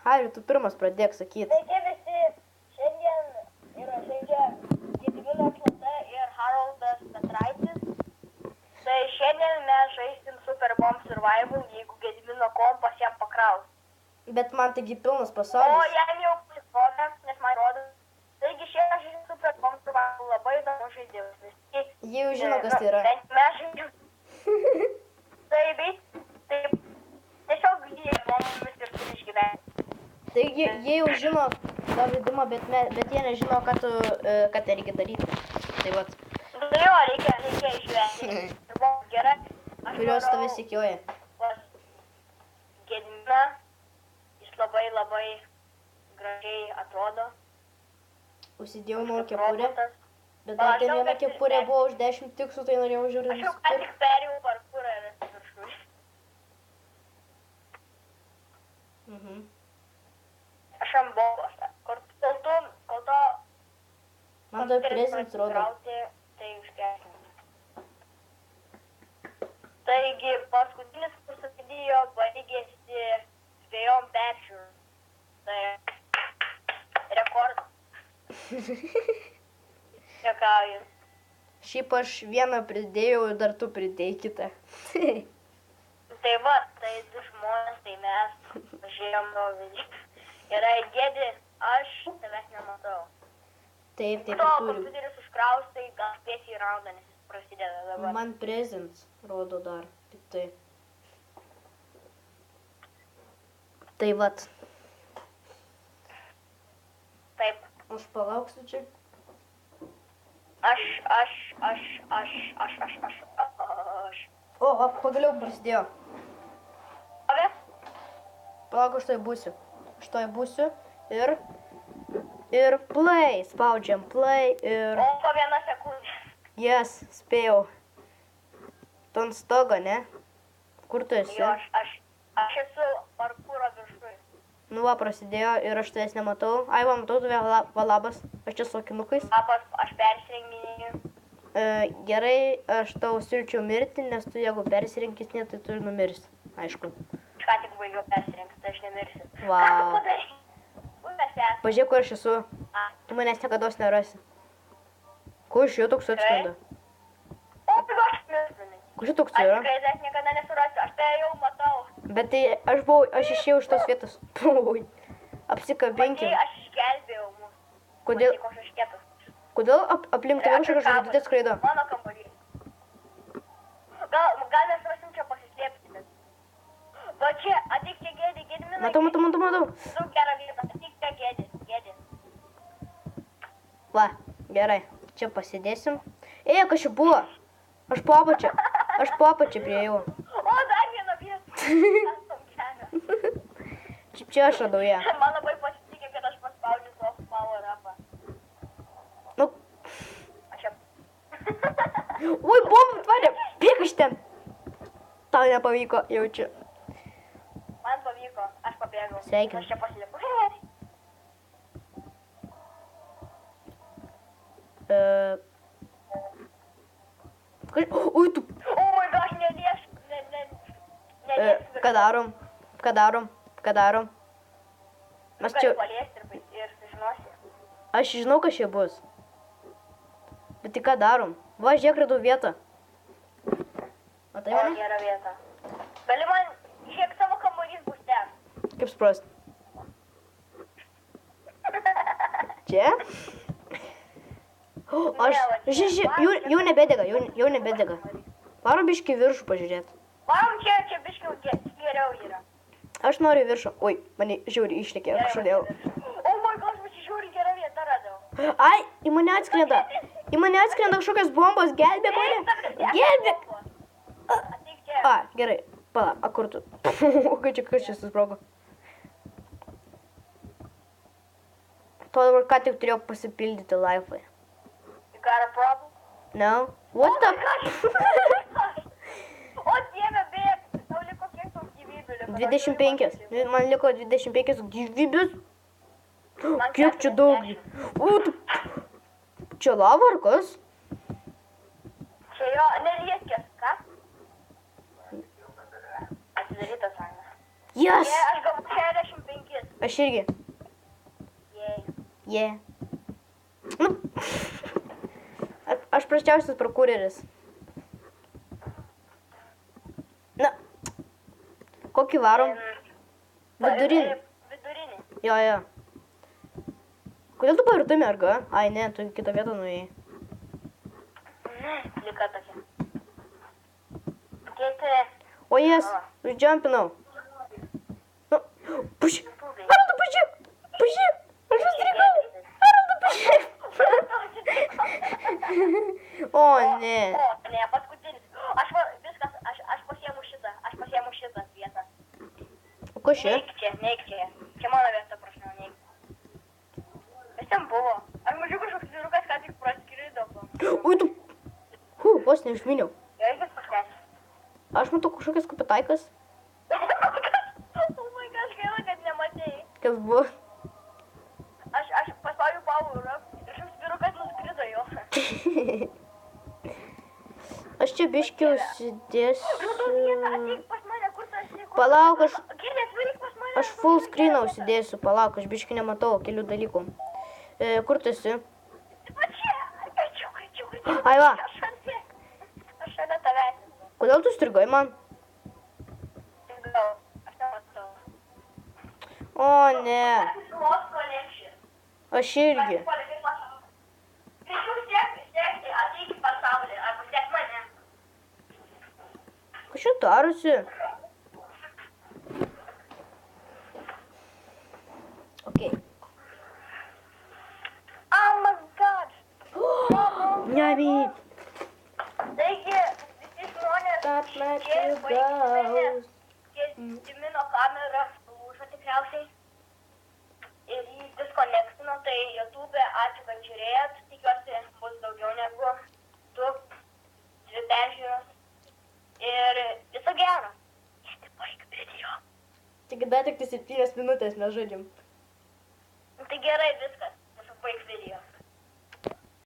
Hari, tu pirmas pradėk sakyti. Sveiki visi, šiandien yra žaidžia Gediminas Lata ir Haroldas Petraitis. Tai šiandien mes žaisim Super Bomb Survival, jeigu Gedimino kompas jam pakraus. Bet man taigi pilnas O pasaulis. jam jau pasirodė, nes man rodo. Taigi šiandien žaidžiam Super Bomb Survival, labai įdomus žaidimas. Visi, Jie jau žino, kas tai yra. bent mes žaidžiam. Taip, tiesiog jie mumis ir turi išgyventi. Taigi, jie jau žino tą žaidimą, bet jie nežino, ką tai reikia daryti. Tai vat, Nu jo, reikia išgyventi. Ir buvo gerai. Aš kurios manau, tave sekioja. pas Gediminą, jis labai gražiai atrodo. Užsidėjau nuo kepurę, Robotas. bet dar ten viena kepurė buvo už 10 tiksų, tai norėjau Aš žiūrėti. jau ką tik perėjau parkurą ir esu viršūnė. Mhm. Aš ant bombos. Kol to Man tai prezidents rodo. krauti, tai užgesnė. Taigi, paskutinis mūsų video baigėsi dviejom peržiūrų. Tai rekordas. Juokauju. Šiaip aš vieną pridėjau ir dar tu pridėjai kitą. Tai va, tai du žmonės, tai mes važiuojam nuo video. Gerai, Gedi, aš tavęs nematau. Taip, To turi. kompiuteris užkraus, tai gal spėsi į raundą, nes jis prasideda dabar. Man prezidents rodo dar. Tik tai. Tai vat, Taip, aš palauksiu čia. aš. O, pagaliau prasidėjo. Ave? Palauk, aš toj būsiu. Aš toj būsiu ir play. Spaudžiam play ir... O, po vieną sekundę. Yes, spėjau. Tu ant stogo, ne? Kur tu esi? Jo, aš esu parkūro viršui. Nu va, prasidėjo ir aš tavęs nematau. Ai, va, matau tave, labas. Aš čia su akinukais. Papas, aš persirenginėjau. Gerai, aš tau siūlyčiau mirti, nes tu jeigu persirinkis, ne, tai tu ir numirsi. Aišku. Aš ką tik baigiau persirinkti, tai aš nemirsiu. Vau. Ką tu padarai? Kur mes esame? Pažiūrėk, kur aš esu. A, Tu manęs niekados nerasi. Kur iš jų toks atskrenda? O, tu aš mirsiu. Kur čia toks Aš yra? tikrai dar niekada nesurasiu, aš tai jau matau. Bet tai aš išėjau iš tos vietos. Ui. Apsikabinkim. Matai, aš išgelbėjau mus. Kodėl, Matai, koks aš kietas. kodėl aplink tave kažkokia žvaigždė skraido? Mano kambarys. Gal mes rasim čia pasislėpti, bet... Va čia, atik čia Gedi, Gediminai. Matau. Daug gerą vietą, atik čia Gedi. Va, gerai. Čia pasidėsim. Ej, kas čia buvo? Aš po apačią priėjau. O, dar vieną vietą. Kastom kelią. Čia aš radau ją. Man labai pasitikė, kad aš paspaudžiu soft power upą. Nu, Aš čia... ui, bomba tvarė. Bėk iš ten. Tau nepavyko, jaučiu. Man pavyko, aš pabėgau. Sveikinu. Aš čia pasilieku. Ui, tu. O, my gosh, neliesk. Ką darom? Mes čia... Paliesti ir sužinosi. Aš žinau, kas čia bus. Bet tai ką darom? Va, žiūrėk, radau vietą. Matai O, mane? gera vieta. Gali man, žiūrėk, savo kambarys bus ten. Kaip suprast? Čia? Aš... Jau nebedega. Varom biškį viršų pažiūrėti. Varom čia biškiau geriau yra. Aš noriu viršų. Ui, mane žiūri išlėkė kažkodėl. O, my gosh, va čia žiūri gerą vietą radau. Ai, į mane atskrenda kažkokios bombos. Gelbėk mane. Gelbėk. Atik čia. A, gerai. Pala, kur tu? Kas čia susprogo? To dabar ką tik turėjau pasipildyti laifai. You got a problem? No? What the... O, dieve, bėg. Tau liko kiek tų gyvybių liko? 25. Man liko 25 gyvybės. Man Kiek čia daug? 40. O, tu... Čia lava ar kas? Čia jo, nelieskės, ką? Atidarytas, Aina. Yes! Aš gavau 65. Aš irgi. Jei. Nu. Aš prasčiausias prokureris. Na. Kokį varom? Vidurinį. Vidurinį. Jo. Kodėl tu pavirtai merga? Ai, ne, tu į kitą vietą nuėjai. Plika tokia. Kiti. O jes, uždžiampinau. Nu, puši. Haraldai, puši. Puši. Aš užstrigau. Haraldai, puši. O, ne. O, ne, paskutinis. Viskas, aš pasiemu šitą vietą. O ko čia? Neik čia. Čia mano vieta, prašau, neik. Kas ten buvo? Ar mažiau kažkoks vyrukas, ką tik praskrido? Ui, tu. Vos neužminiau. Jo, irgi pasnes. Aš matau kažkokias kapitaikas. Oh my gosh, gaila, kad nematėjai. Kas buvo? Aš paspaudžiu power up ir šis vyrukas nuskrido jo. Aš čia biškiai užsidėsiu. Ateik pas mane, kur tu esi? Palauk, Gėlės, varyk pas mane. aš full screeną užsidėsiu. Palauk, aš biškiai nematau kelių dalykų. Kur tu esi? Va čia, greičiau. Ai va. Aš šalia tavęs. Kodėl tu strigai man? Gal, aš nematau. O, ne. Lost connection. Aš irgi. Greičiau siek, ateik į pasaulį, arba siek mane. Kas čia darosi? Okay. Oh my god. Nebi. Taigi, visi žmonės That čia Matthew baigti goes. Gedimino kamera lūžo tikriausiai ir jį diskonektino, tai YouTube, ačiū, kad žiūrėjot, tikiuosi bus daugiau negu 2 peržiūros ir viso gero. Tik baig video. Tik dar tik 7 minutės mes žaidžiam. Tai gerai viskas, mūsų baig video.